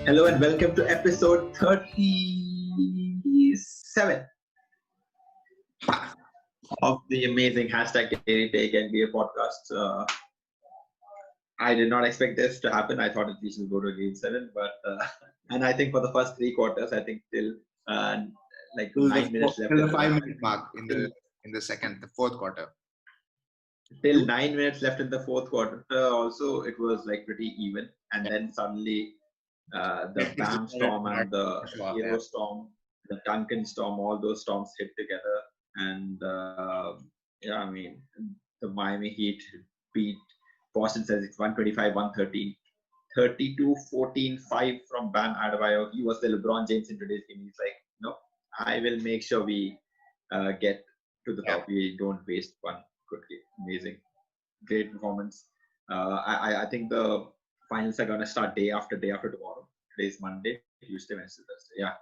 Hello and welcome to episode 37 of the amazing hashtag Daily Take NBA podcast. I did not expect this to happen. I thought we should go to game 7, but and I think for the first three quarters, I think till like till 9 minutes left till in the the 5 minute mark in the fourth quarter. till 9 minutes left in the fourth quarter. Also, it was like pretty even, and then suddenly the Celtics Bam decided Storm to not and the show up, Hero Storm, the Duncan Storm, all those storms hit together. And yeah, I mean, the Miami Heat beat Boston Celtics 125-113. 32-14-5 from Bam Adebayo. He was the LeBron James in today's game. He's like, no, I will make sure we get to the top. We don't waste one good game. Amazing. Great performance. I think the finals are gonna start day after tomorrow. Today's Monday, Tuesday, Wednesday, Thursday. Yeah,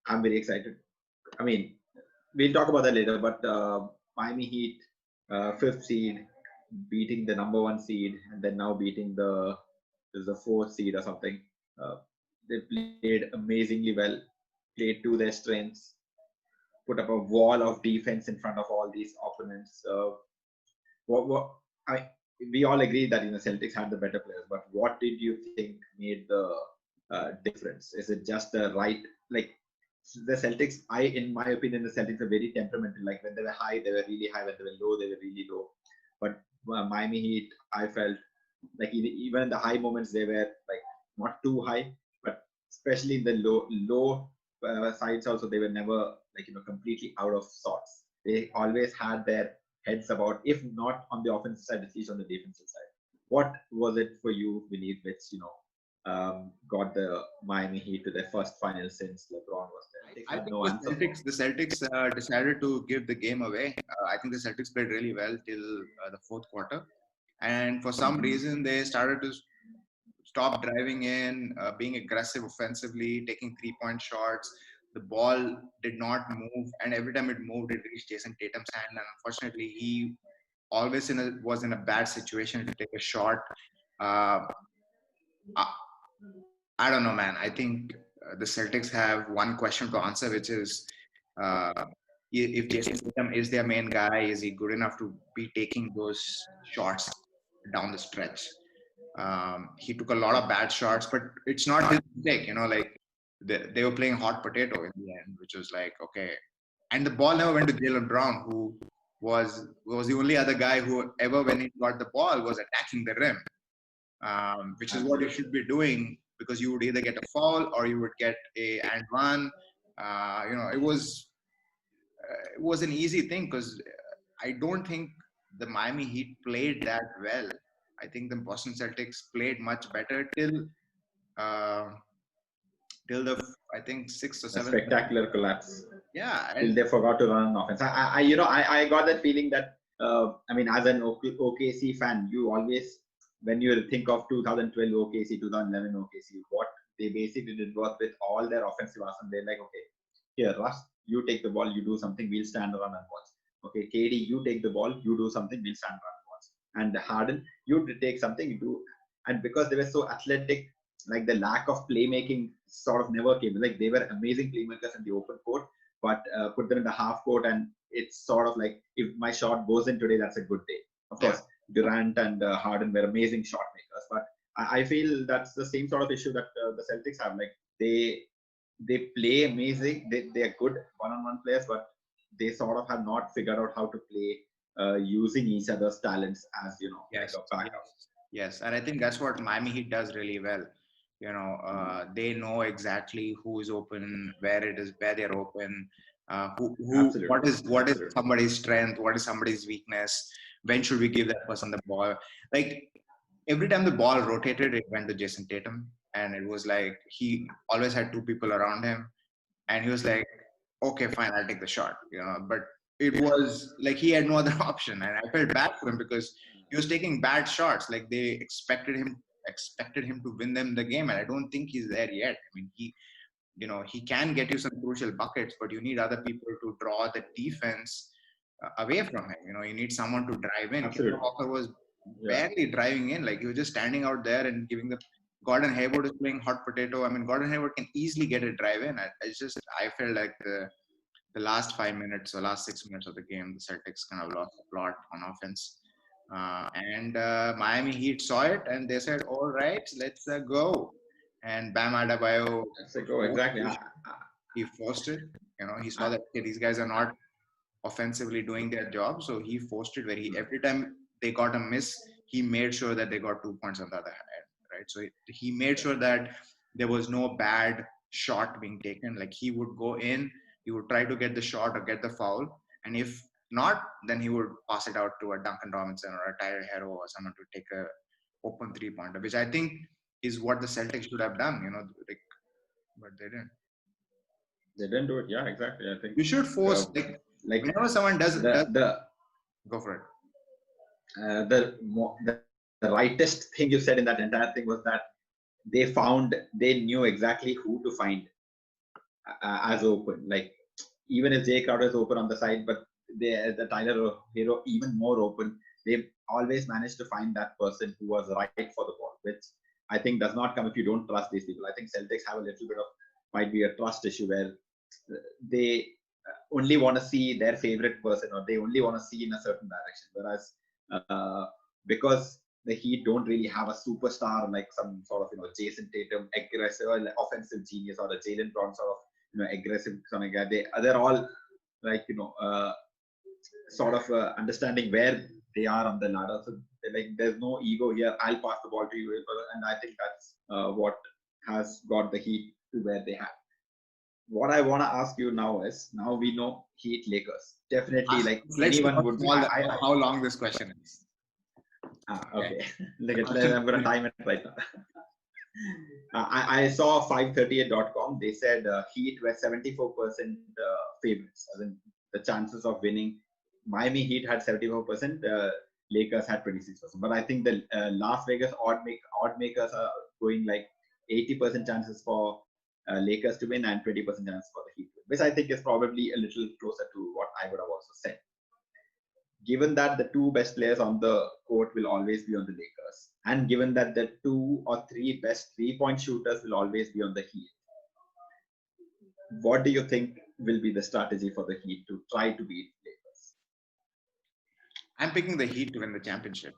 I'm very excited. I mean, we'll talk about that later. But Miami Heat, fifth seed, beating the number one seed, and then now beating the fourth seed or something. Uh, they played amazingly well. Played to their strengths. Put up a wall of defense in front of all these opponents. What we all agree that Celtics had the better players, but what did you think made the difference? Is it just the right like the Celtics? In my opinion, the Celtics are very temperamental. Like when they were high, they were really high. When they were low, they were really low. But Miami Heat, I felt like even in the high moments, they were like not too high, but especially in the low sides also, they were never like completely out of sorts. They always had their heads about, if not on the offensive side, at least on the defensive side. What was it for you, Vineet, which got the Miami Heat to their first final since LeBron was there? They I had think no answer. the Celtics decided to give the game away. I think the Celtics played really well till the fourth quarter, and for some reason they started to stop driving in, being aggressive offensively, taking 3-point shots. The ball did not move, and every time it moved, it reached Jason Tatum's hand. And unfortunately, he always was in a bad situation to take a shot. Uh, I, I don't know, man. I think the Celtics have one question to answer, which is uh, if Jason Tatum is their main guy, is he good enough to be taking those shots down the stretch? He took a lot of bad shots, but it's not his mistake. Like they were playing hot potato in the end, which was like, okay. And the ball never went to Jaylen Brown, who was the only other guy who ever, when he got the ball, was attacking the rim, which is what you should be doing, because you would either get a foul or you would get a and one. It was an easy thing, because I don't think the Miami Heat played that well. I think the Boston Celtics played much better uh, till the, I think, sixth or A seventh. spectacular collapse. Yeah, Till they forgot to run an offense. I got that feeling that I mean, as an OKC fan, you always, when you think of 2012 OKC, 2011 OKC, what they basically did was, with all their offensive arsenal, they're like, okay, here, Russ, you take the ball, you do something, we'll stand around and watch. Okay, KD, you take the ball, you do something, we'll stand around and watch. And Harden, you take something, you do. And because they were so athletic, like the lack of playmaking sort of never came. Like they were amazing playmakers in the open court, but put them in the half court, and it's sort of like, if my shot goes in today, that's a good day. Of course, Durant and Harden were amazing shot makers, but I feel that's the same sort of issue that the Celtics have. Like they play amazing, they are good one-on-one players, but they sort of have not figured out how to play using each other's talents as yes, like a backup. yes, and I think that's what Miami Heat does really well. They know exactly who is open, where they're open, Absolutely. what is Absolutely. somebody's strength, what is somebody's weakness, when should we give that person the ball. Like every time the ball rotated, it went to Jason Tatum, and it was like he always had two people around him, and he was like, okay, fine, I'll take the shot, but it was like he had no other option, and I felt bad for him because he was taking bad shots. Like they expected him to win them the game, and I don't think he's there yet. I mean, he can get you some crucial buckets, but you need other people to draw the defense away from him. You need someone to drive in. Kemba Walker was barely driving in. Like he was just standing out there and Gordon Hayward is playing hot potato. I mean, Gordon Hayward can easily get a drive in. I felt like the last 5 minutes or last 6 minutes of the game, the Celtics kind of lost the plot on offense. And Miami Heat saw it and they said, all right, let's go. And Bam Adebayo, Let's go. Exactly. he forced it. He saw that, okay, these guys are not offensively doing their job. So he forced it every time they got a miss, he made sure that they got 2 points on the other hand, right? So he made sure that there was no bad shot being taken. Like he would go in, he would try to get the shot or get the foul. And if not, then he would pass it out to a Duncan Robinson or a Tyler Hero or someone to take a open 3-pointer, which I think is what the Celtics should have done, but they didn't. They didn't do it. Yeah, exactly. I think you should force like whenever someone does go for it. The rightest thing you said in that entire thing was that they knew exactly who to find as open. Like even if Jay Crowder is open on the side, but the Tyler Hero even more open, they always managed to find that person who was right for the ball, which I think does not come if you don't trust these people. I think Celtics have a little bit of might be a trust issue where they only want to see their favorite person or they only want to see in a certain direction, whereas because the Heat don't really have a superstar like some sort of Jason Tatum aggressive offensive genius or a Jaylen Brown sort of aggressive kind of guy. They're all like sort of understanding where they are on the ladder. So like there's no ego here. I'll pass the ball to you, and I think that's what has got the Heat to where they have. What I want to ask you now is, now we know Heat Lakers. Definitely, like anyone would. How long this question is? Okay. I'm going to time it right now. I saw 538.com. They said Heat were 74% favorites, as in the chances of winning. Miami Heat had 74%. Lakers had 26%. But I think the Las Vegas odd makers are going like 80% chances for Lakers to win and 20% chance for the Heat to win, which I think is probably a little closer to what I would have also said. Given that the two best players on the court will always be on the Lakers, and given that the 2 or 3 best 3-point shooters will always be on the Heat, what do you think will be the strategy for the Heat to try to beat Lakers? I'm picking the Heat to win the championship.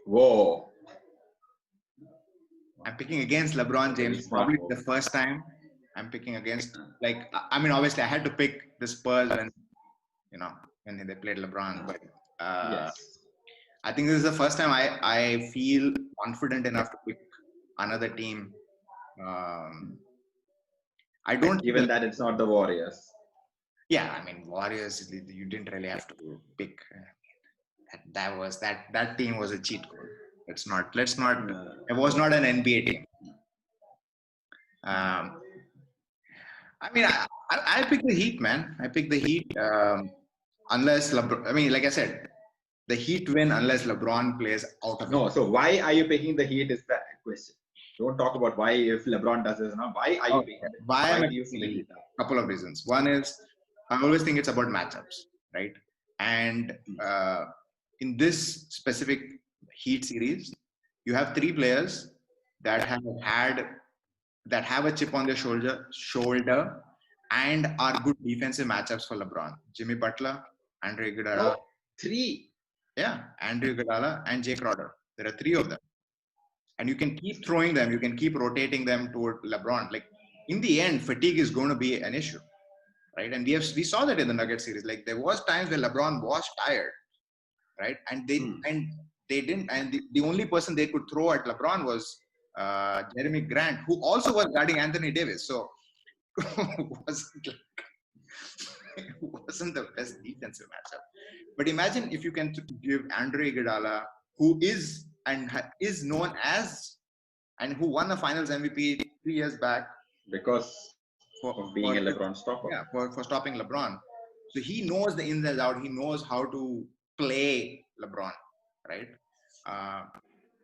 Whoa. I'm picking against LeBron James. Probably the first time I'm picking against, obviously I had to pick the Spurs when they played LeBron, but yes. I think this is the first time I feel confident enough to pick another team. I don't. Given that it's not the Warriors. Yeah, Warriors. You didn't really have to pick. That team was a cheat code. Let's not. It was not an NBA team. I pick the Heat, man. I pick the Heat. Unless LeBron, like I said, the Heat win unless LeBron plays out of. No, so why are you picking the Heat is the question. Don't talk about why if LeBron does this now. Why are you picking it? Why do you feel it? A couple of reasons. One is I always think it's about matchups, right? And in this specific Heat series, you have 3 players that have a chip on their shoulder and are good defensive matchups for LeBron. Jimmy Butler, Andre Iguodala. 3. Yeah, Andre Iguodala and Jay Crowder. There are 3 of them. And you can keep throwing them. You can keep rotating them toward LeBron. Like in the end, fatigue is going to be an issue, right? And we saw that in the Nuggets series. Like there was times where LeBron was tired, right? And they didn't. And the only person they could throw at LeBron was Jeremy Grant, who also was guarding Anthony Davis. So wasn't the best defensive matchup. But imagine if you can give Andre Iguodala, who is known as and who won the Finals MVP 3 years back because of being a LeBron stopper. Yeah, for stopping LeBron. So he knows the ins and outs. He knows how to play LeBron, right?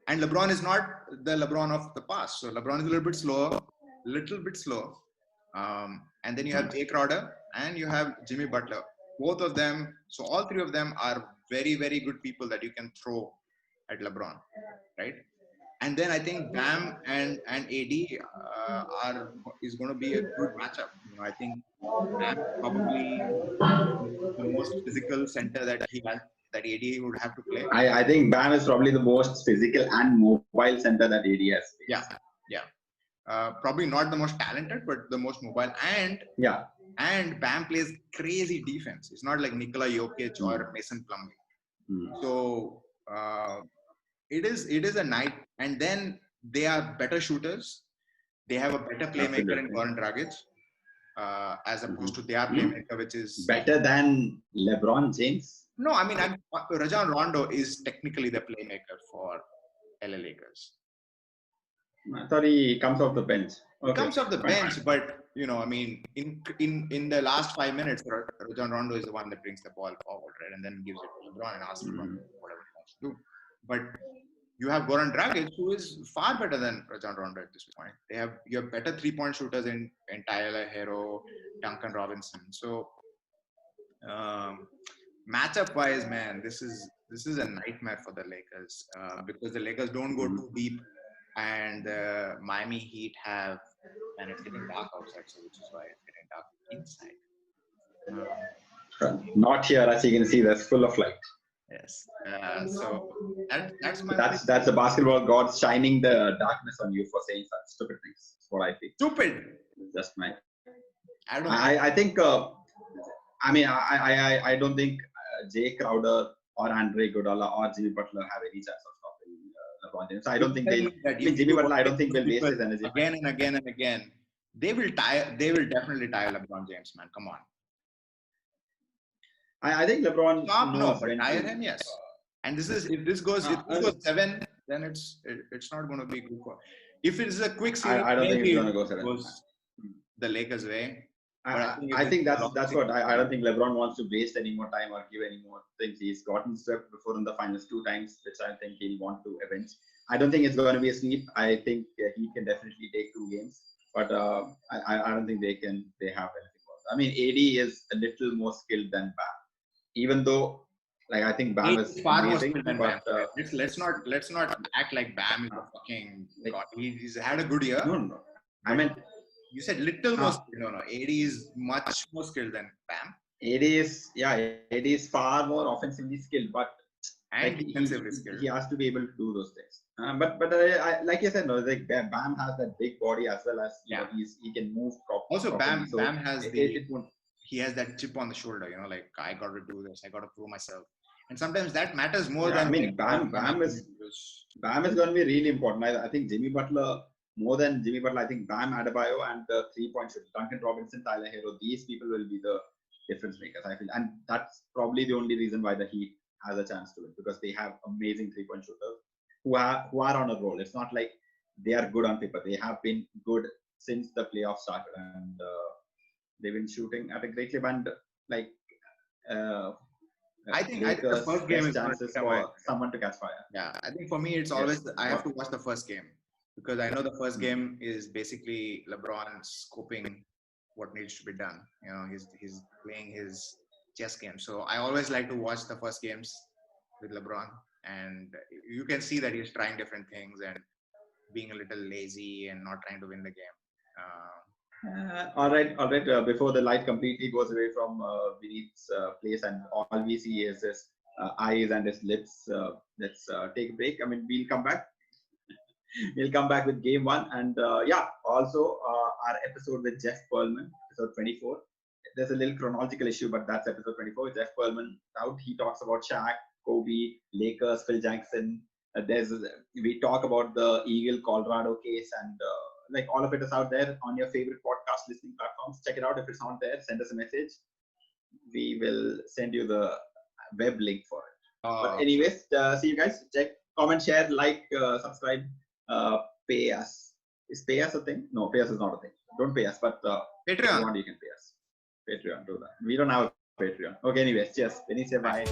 And LeBron is not the LeBron of the past. So LeBron is a little bit slower. And then you have Jay Crowder and you have Jimmy Butler. Both of them, so all 3 of them are very, very good people that you can throw at LeBron, right? And then I think Bam and AD is going to be a good matchup. I think Bam probably the most physical center that AD would have to play. I think Bam is probably the most physical and mobile center that AD has faced. Yeah. Probably not the most talented, but the most mobile. And Bam plays crazy defense. It's not like Nikola Jokic or Mason Plumlee. So it is a night. And then they are better shooters. They have a better playmaker in Goran Dragic, as opposed to their playmaker, which is better than LeBron James. No, I mean, Rajon Rondo is technically the playmaker for LA Lakers. I thought he comes off the bench. He comes off the bench, but I mean, in the last 5 minutes, Rajon Rondo is the one that brings the ball forward, right, and then gives it to LeBron and asks LeBron whatever he wants to do. But you have Goran Dragic, who is far better than Rajon Rondo at this point. You have better 3-point shooters in Tyler Hero, Duncan Robinson. So matchup wise, man, this is a nightmare for the Lakers because the Lakers don't go too deep, and the Miami Heat have, and it's getting dark outside, so which is why it's getting dark inside. Not here, as you can see, that's full of light. Yes. So that's the basketball gods shining the darkness on you for saying such stupid things. That's what I think. Stupid. It's just my. I don't know. I think. I mean, I don't think Jay Crowder or Andre Iguodala or Jimmy Butler have any chance of stopping LeBron James. So I don't think Jimmy Butler, I don't think will waste his energy again and again and again. They will definitely tire LeBron James, man. Come on. I think LeBron knows but tire him, yes. And if this goes 7, then it's not going to be good for. If it's a quick series, I don't think it's going to go 7. Goes the Lakers' way. I think that's what I don't think LeBron wants to waste any more time or give any more things. He's gotten swept before in the finals 2 times, which I think he'll want to avenge. I don't think it's going to be a sweep. I think he can definitely take 2 games, but I don't think they have anything more. I mean, AD is a little more skilled than Bam, even though I think Bam is far amazing, more skilled than Bam. Let's not act like Bam is a fucking god. He's had a good year. No. I mean. You said little more skilled. No. AD is much more skilled than Bam. AD is far more offensively skilled, but defensively skilled. He has to be able to do those things. But I, like you said, Bam has that big body as well as he can move properly. Also, Bam has he has that chip on the shoulder. I got to do this. I got to prove myself. And sometimes that matters more than. I mean, Bam is going to be really important. I think Jimmy Butler. More than Jimmy Butler, I think Bam Adebayo and the 3-point shooter, Duncan Robinson, Tyler Hero, these people will be the difference makers, I feel. And that's probably the only reason why the Heat has a chance to win, because they have amazing 3-point shooters who are on a roll. It's not like they are good on paper. They have been good since the playoffs started, and they've been shooting at a great clip. And I think the first game is chances for someone to catch fire. Yeah, I think for me it's always I have to watch the first game. Because I know the first game is basically LeBron scoping what needs to be done. He's playing his chess game. So I always like to watch the first games with LeBron, and you can see that he's trying different things and being a little lazy and not trying to win the game. All right. Before the light completely goes away from Vinith's place and all we see is his eyes and his lips, let's take a break. I mean, we'll come back. We'll come back with game 1 and also our episode with Jeff Pearlman, episode 24. There's a little chronological issue, but that's episode 24. Jeff Pearlman out. He talks about Shaq, Kobe, Lakers, Phil Jackson. We talk about the Eagle Colorado case, and all of it is out there on your favorite podcast listening platforms. Check it out. If it's not there, send us a message. We will send you the web link for it. But anyways, see you guys. Check, comment, share, like, subscribe. Pay us. Is pay us a thing? No, pay us is not a thing. Don't pay us, but Patreon. If you want, you can pay us. Patreon, do that. We don't have a Patreon. Okay, anyways, cheers. Bye.